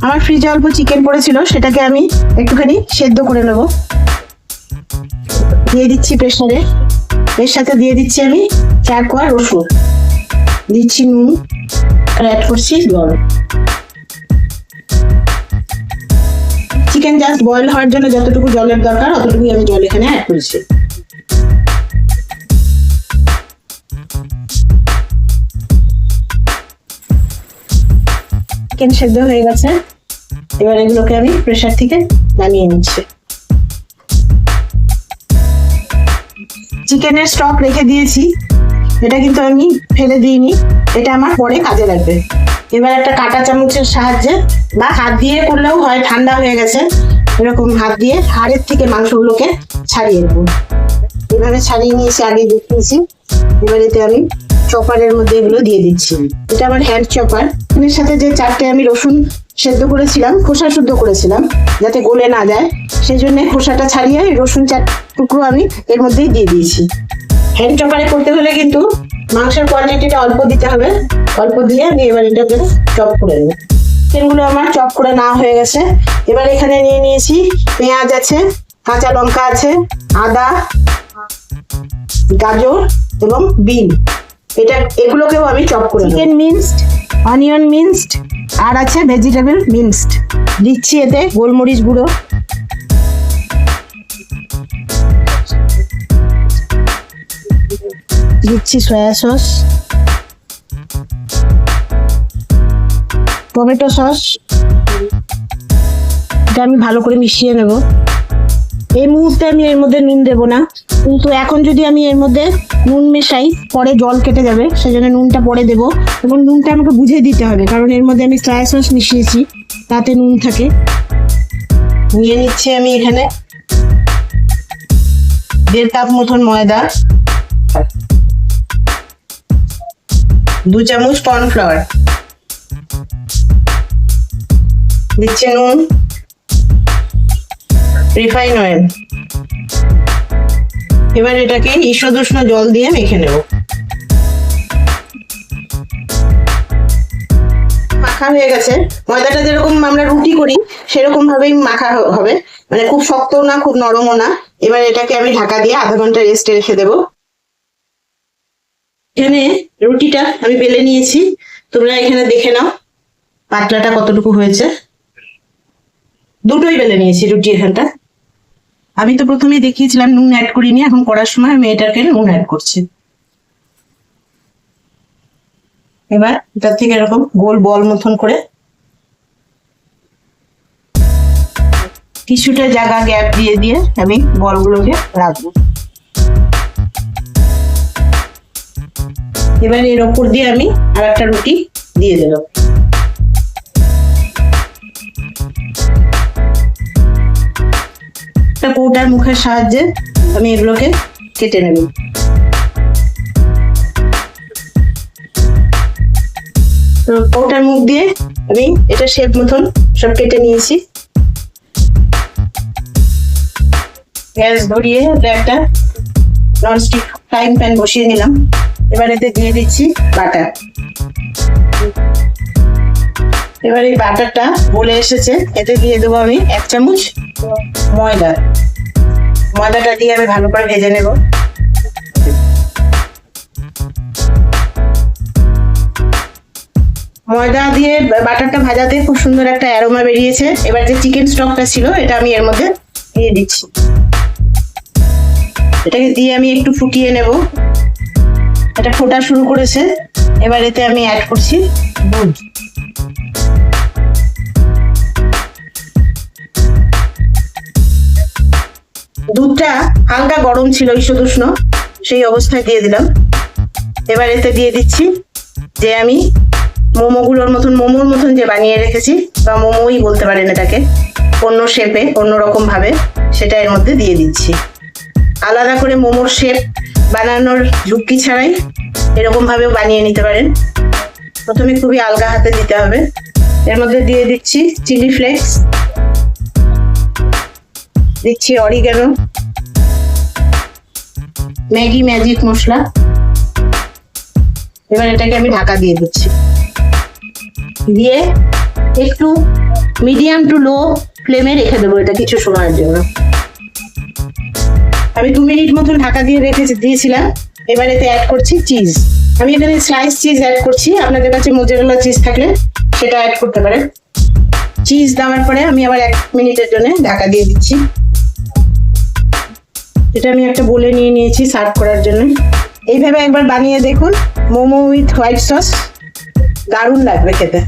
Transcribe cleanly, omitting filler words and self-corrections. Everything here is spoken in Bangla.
আমার ফ্রিজে অল্প চিকেন পড়েছিল, সেটাকে আমি একটুখানি সেদ্ধ করে নেব। দিয়ে দিচ্ছি প্রেসারে। এর সাথে দিয়ে দিচ্ছি আমি 4 কোয়া রসুন, দিচ্ছি নুন, আর অ্যাড করছি জল। চিকেন জাস্ট বয়েল হওয়ার জন্য যতটুকু জলের দরকার অতটুকুই আমি জল এখানে অ্যাড করেছি। চিকেন সেদ্ধ হয়ে গেছে, এবার এগুলোকে আমি প্রেসার থেকে নামিয়ে নিচ্ছি। চিকেনের স্টক রেখে দিয়েছি, এটা কিন্তু আমি ফেলে দিইনি, এটা আমার পরে কাজে লাগবে। এবার একটা কাঁটা চামচের সাহায্যে বা হাত দিয়ে করলেও হয়, ঠান্ডা হয়ে গেছে, এরকম হাত দিয়ে হাড়ের থেকে মাংসগুলোকে ছাড়িয়ে নেব। এভাবে ছাড়িয়ে নিয়েছি, আগে দেখিয়েছি। এবার এতে আমি চপারের মধ্যে এগুলো দিয়ে দিচ্ছি। এটা আমার হ্যান্ড চপার। এর সাথে যে 4টে আমি রসুন সেদ্ধ করেছিলাম, খোসা শুদ্ধ করেছিলাম যাতে গলে না যায়, সেই জন্য খোসাটা ছাড়িয়ে রসুন 4 টুকরো আমি এর মধ্যেই দিয়ে দিয়েছি। হ্যান্ড চপারে করতে হলে কিন্তু মাংসের কোয়ান্টিটিটা অল্প দিতে হবে, অল্প দিয়ে আমি এবার এটাকে চপ করে নেব। চিকেনগুলো আমার চপ করে নেওয়া হয়ে গেছে। এবার এখানে নিয়ে নিয়েছি পেঁয়াজ আছে, কাঁচা লঙ্কা আছে, আদা, গাজর এবং বিন, এগুলোকেও আমি চপ করে নেব। চিকেন মিন্সড, অনিয়ন মিন্সড, আর আছে ভেজিটেবল মিন্সড। দিচ্ছি এতে গোলমরিচ গুঁড়ো, দিচ্ছি সয়া সস, টমেটো সস। এটা আমি ভালো করে মিশিয়ে নেব। এই মুহূর্তে আমি এর মধ্যে নুন দেবো না, কিন্তু এখন যদি আমি এর মধ্যে নুন মেশাই পরে জল কেটে যাবে, সেজন্য নুনটা পরে দেবো। এবং নুনটা আমাকে বুঝে দিতে হবে, কারণ এর মধ্যে আমি সয়া সস মিশিয়েছি, তাতে নুন থাকে। নিয়ে নিচ্ছি আমি এখানে 1.5 কাপ মতন ময়দা, 2 চামচ কর্নফ্লাওয়ার, দিচ্ছি নুন, রিফাইন অয়েল। এবার এটাকে ঈষদ উষ্ণ জল দিয়ে মেখে নেব। মাখা হয়ে গেছে। ময়দাটা যেরকম আমরা রুটি করি সেরকম ভাবেই মাখা হবে, মানে খুব শক্তও না খুব নরমও না। এবার এটাকে আমি ঢাকা দিয়ে আধা ঘন্টা রেস্টে রেখে দেবো। এখানে রুটিটা আমি বেলে নিয়েছি, তোমরা এখানে দেখে নাও পাতলাটা কতটুকু হয়েছে। দুটোই বেলে নিয়েছি রুটি এখানটা। আমি তো প্রথমেই দেখিয়েছিলাম নুন অ্যাড করিনি, এখন করার সময় আমি এটাকে নুন অ্যাড করছি। এবার এটার থেকে এরকম গোল বল মতন করে কিছুটা জায়গা গ্যাপ দিয়ে দিয়ে আমি বলগুলোকে রাখবো। এবার এর ওপর দিয়ে আমি আর একটা রুটি দিয়ে দেবো। একটা কৌটার মুখের সাহায্যে আমি এগুলোকে কেটে নেব। কৌটার মুখ দিয়ে আমি এটা শেপ মতন সব কেটে নিয়েছি। গ্যাস ধরিয়ে একটা ননস্টিক ফ্রাইং প্যান বসিয়ে নিলাম। এবার এতে দিয়ে দিচ্ছি বাটার। এবার এই বাটারটা বলে এসেছে, এতে দিয়ে দেবো আমি 1 চামচ ময়দা। ময়দাটা দিয়ে আমি ভালো করে ভেজে নেব। ময়দা দিয়ে বাটারটা ভাজাতে খুব সুন্দর একটা অ্যারোমা বেরিয়েছে। এবার যে চিকেন স্টকটা ছিল এটা আমি এর মধ্যে দিয়ে দিচ্ছি। এটাকে দিয়ে আমি একটু ফুটিয়ে নেব। এটা ফোটা শুরু করেছে। এবার এতে আমি অ্যাড করছি দুধ। দুধটা হালকা গরম ছিল, ঈষদ উষ্ণ, সেই অবস্থায় দিয়ে দিলাম। এবার এতে দিয়ে দিচ্ছি যে আমি মোমোর মতন যে বানিয়ে রেখেছি, বা মোমোই বলতে পারেন এটাকে, অন্য শেপে অন্য রকম ভাবে, সেটা এর মধ্যে দিয়ে দিচ্ছি। আলাদা করে মোমোর শেপ বানানোর ঝুঁকি ছাড়াই এরকম ভাবেও বানিয়ে নিতে পারেন। প্রথমে খুবই আলগা হাতে দিতে হবে। এর মধ্যে দিয়ে দিচ্ছি চিলি ফ্লেক্স, দিচ্ছি অরিগানো, ম্যাগি ম্যাজিক মশলা। এবার এটাকে আমি ঢাকা দিয়ে দিচ্ছি। দিয়ে একটু মিডিয়াম টু লো ফ্লেমে রেখে দেবো এটা কিছু সময়ের জন্য। আমি 2 মিনিট মতন ঢাকা দিয়ে দিয়েছিলাম। এবার এতে অ্যাড করছি চিজ। আমি এখানে স্লাইস চিজ অ্যাড করছি, আপনাদের কাছে মোজারেলা চিজ থাকলে সেটা অ্যাড করতে পারেন। চিজ দেওয়ার পরে আমি আবার 1 মিনিটের জন্য ঢাকা দিয়ে দিচ্ছি। এটা আমি একটা বলে নিয়ে নিয়েছি সার্ভ করার জন্য। এইভাবে একবার বানিয়ে দেখুন, মোমো উইথ হোয়াইট সস, দারুণ লাগবে খেতে।